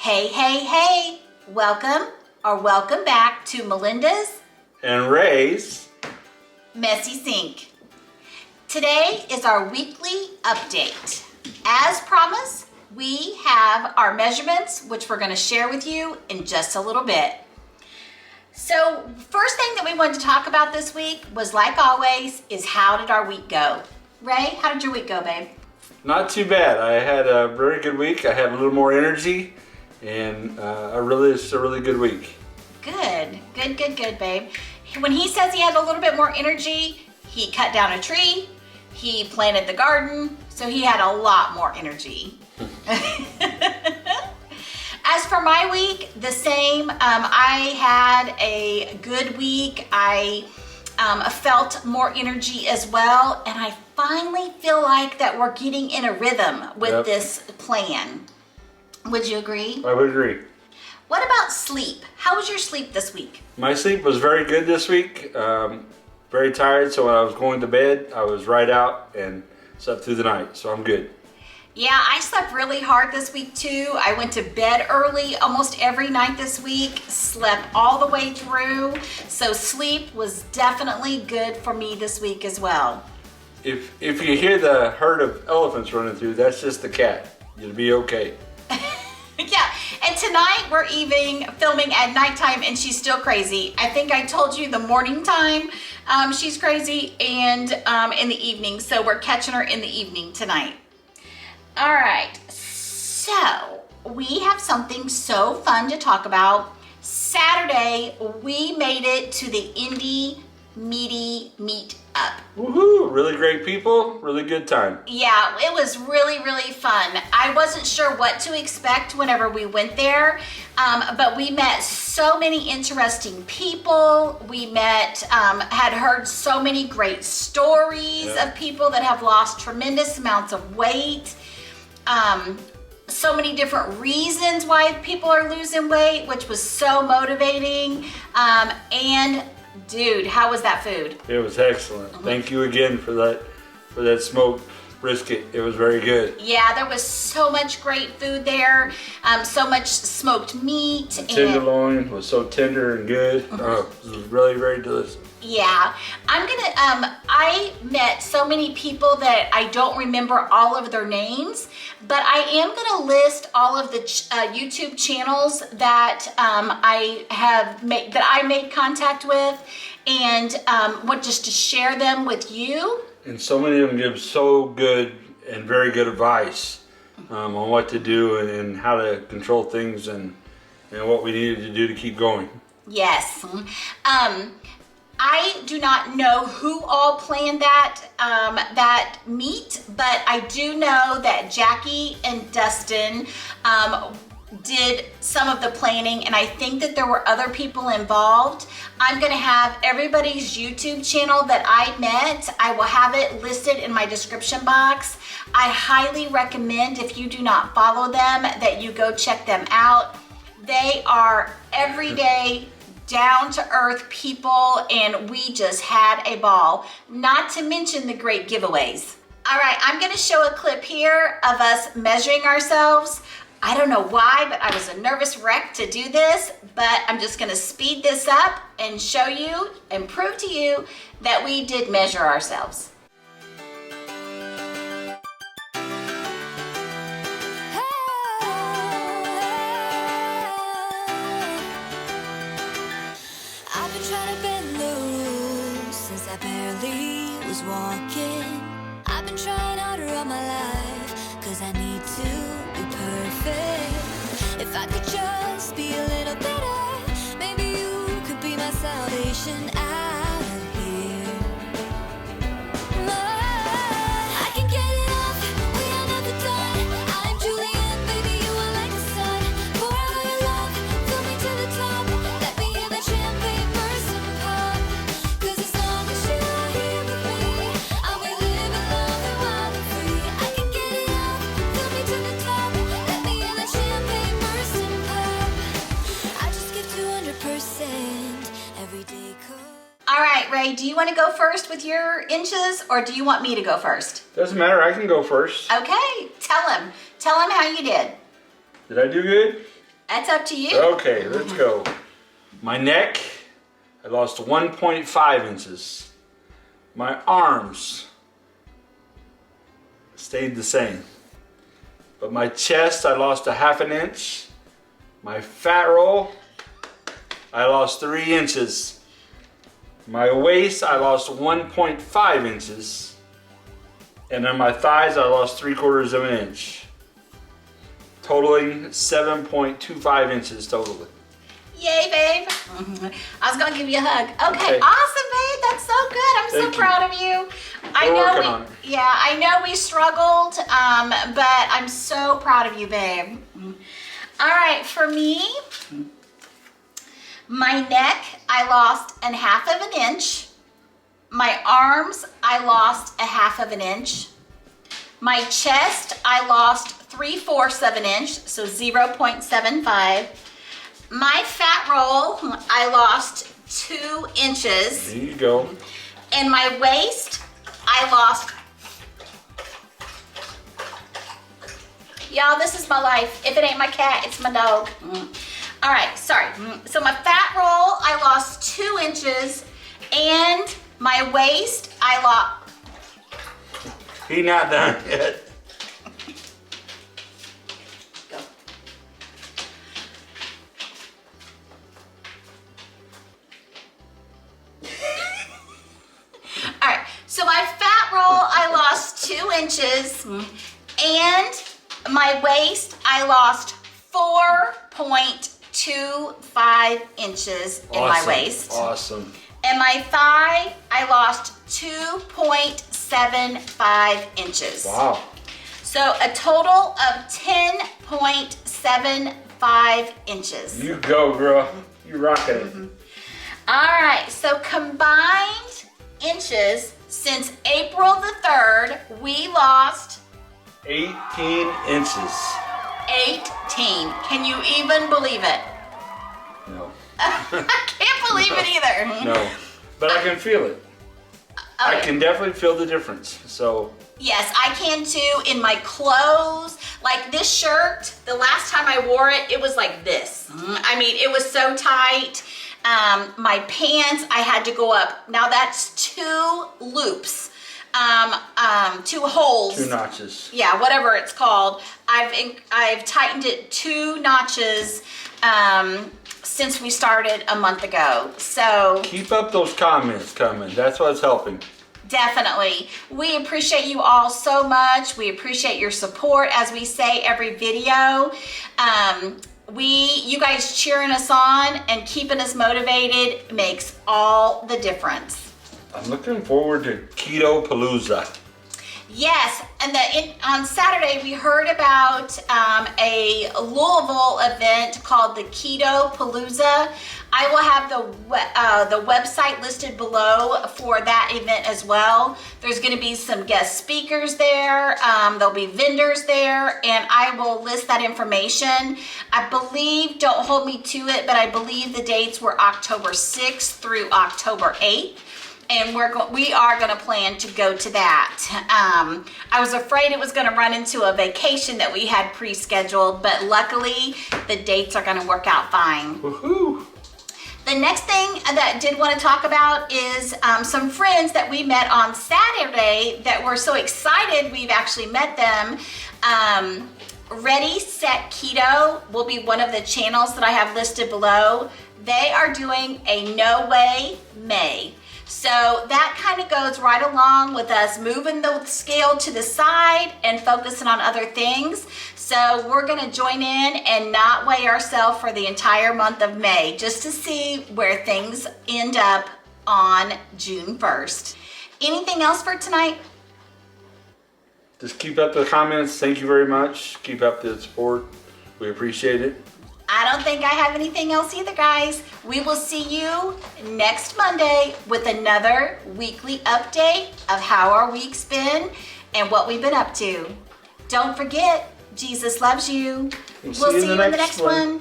Hey, hey, hey! Welcome back to Melinda's and Ray's Messy Sink. Today is our weekly update. As promised, we have our measurements, which we're going to share with you in just a little bit. So, first thing that we wanted to talk about this week was, like always, is how did our week go? Ray, how did your week go, babe? Not too bad. I had a very good week. I had a little more energy, and it's a really good week. Good, babe. When he says he had a little bit more energy, he cut down a tree, he planted the garden, so he had a lot more energy. As for my week, the same. I had a good week. I felt more energy as well, and I finally feel like that we're getting in a rhythm with this plan. Would you agree? I would agree. What about sleep? How was your sleep this week? My sleep was very good this week. Very tired, so when I was going to bed, I was right out and slept through the night, so I'm good. Yeah, I slept really hard this week too. I went to bed early almost every night this week, slept all the way through. So sleep was definitely good for me this week as well. If you hear the herd of elephants running through, that's just the cat. You'll be okay. Yeah, and tonight we're even filming at nighttime and she's still crazy. I think I told you the morning time she's crazy and in the evening. So we're catching her in the evening tonight. All right, so we have something so fun to talk about. Saturday, we made it to the Indy Meat Up. Woohoo! Really great people, really good time. Yeah, it was really, really fun. I wasn't sure what to expect whenever we went there, but we met so many interesting people. We had heard so many great stories of people that have lost tremendous amounts of weight. So many different reasons why people are losing weight, which was so motivating. And dude, how was that food? It was excellent. Thank you again for that smoked brisket. It was very good. Yeah, there was so much great food there. So much smoked meat. The tenderloin was so tender and good. Oh, it was really very delicious. Yeah, I met so many people that I don't remember all of their names, but I am gonna list all of the YouTube channels that I made contact with, and want just to share them with you. And so many of them give so good and very good advice on what to do and how to control things and what we needed to do to keep going. Yes. I do not know who all planned that meet, but I do know that Jackie and Dustin did some of the planning, and I think that there were other people involved. I'm going to have everybody's YouTube channel that I met. I will have it listed in my description box. I highly recommend, if you do not follow them, that you go check them out. They are everyday, down-to-earth people, and we just had a ball. Not to mention the great giveaways. All right, I'm going to show a clip here of us measuring ourselves. I don't know why, but I was a nervous wreck to do this, but I'm just going to speed this up and show you and prove to you that we did measure ourselves. Walking, I've been trying harder all my life, 'cause I need to be perfect. If I could just be a little better, maybe you could be my salvation out of here. I can get it off, we are never done. I'm Julian, baby, you are like the sun. Pour out your love, fill me to the top. Let me hear that champagne burst and pop. 'Cause as long as you are here with me, All right, Ray, do you want to go first with your inches, or do you want me to go first? Doesn't matter, I can go first. Okay, tell him how you did. Did I do good? That's up to you. Okay, let's go. My neck, I lost 1.5 inches. My arms stayed the same. But my chest, I lost 1/2 inch. My fat roll, I lost 3 inches. My waist, I lost 1.5 inches. And on my thighs, I lost 3/4 of an inch. Totaling 7.25 inches totally. Yay, babe. I was gonna give you a hug. Okay, awesome, babe. That's so good. I'm so proud of you. I know we struggled, but I'm so proud of you, babe. All right, for me, my neck, I lost 1/2 inch. My arms, I lost 1/2 inch. My chest, I lost 3/4 inch, so 0.75. My fat roll, I lost 2 inches. There you go. And my waist, I lost. Y'all, this is my life. If it ain't my cat, it's my dog. All right, sorry. So my fat roll, I lost 2 inches, and my waist, I lost. He not done yet. Go. All right, so my fat roll, I lost 2 inches, and my waist, I lost 4.25 inches in my waist. Awesome. And my thigh, I lost 2.75 inches. Wow. So a total of 10.75 inches. You go, girl. You rocking it. All right, so combined inches since April the 3rd, we lost 18 inches. 18. Can you even believe it? No. I can't believe it either. No, but I can feel it. I can definitely feel the difference. So. Yes, I can too. In my clothes, like this shirt, the last time I wore it, it was like this. I mean, it was so tight. My pants, I had to go up. Now that's 2 loops. 2 holes. 2 notches. Yeah, whatever it's called. I've tightened it 2 notches since we started a month ago. So keep up those comments coming. That's what's helping. Definitely. We appreciate you all so much. We appreciate your support, as we say every video. You guys cheering us on and keeping us motivated makes all the difference. I'm looking forward to Keto Palouza. Yes, and on Saturday we heard about a Louisville event called the Keto Palouza. I will have the website listed below for that event as well. There's going to be some guest speakers there. There'll be vendors there, and I will list that information. I believe, don't hold me to it, but I believe the dates were October 6th through October 8th. And we are going to plan to go to that. I was afraid it was going to run into a vacation that we had pre-scheduled, but luckily the dates are going to work out fine. Woohoo! The next thing that I did want to talk about is some friends that we met on Saturday that were so excited we've actually met them. Ready, Set, Keto will be one of the channels that I have listed below. They are doing a No Way May. So that kind of goes right along with us moving the scale to the side and focusing on other things. So we're going to join in and not weigh ourselves for the entire month of May, just to see where things end up on June 1st. Anything else for tonight? Just keep up the comments. Thank you very much. Keep up the support. We appreciate it. I don't think I have anything else either, guys. We will see you next Monday with another weekly update of how our week's been and what we've been up to. Don't forget, Jesus loves you. We'll see you in the next one.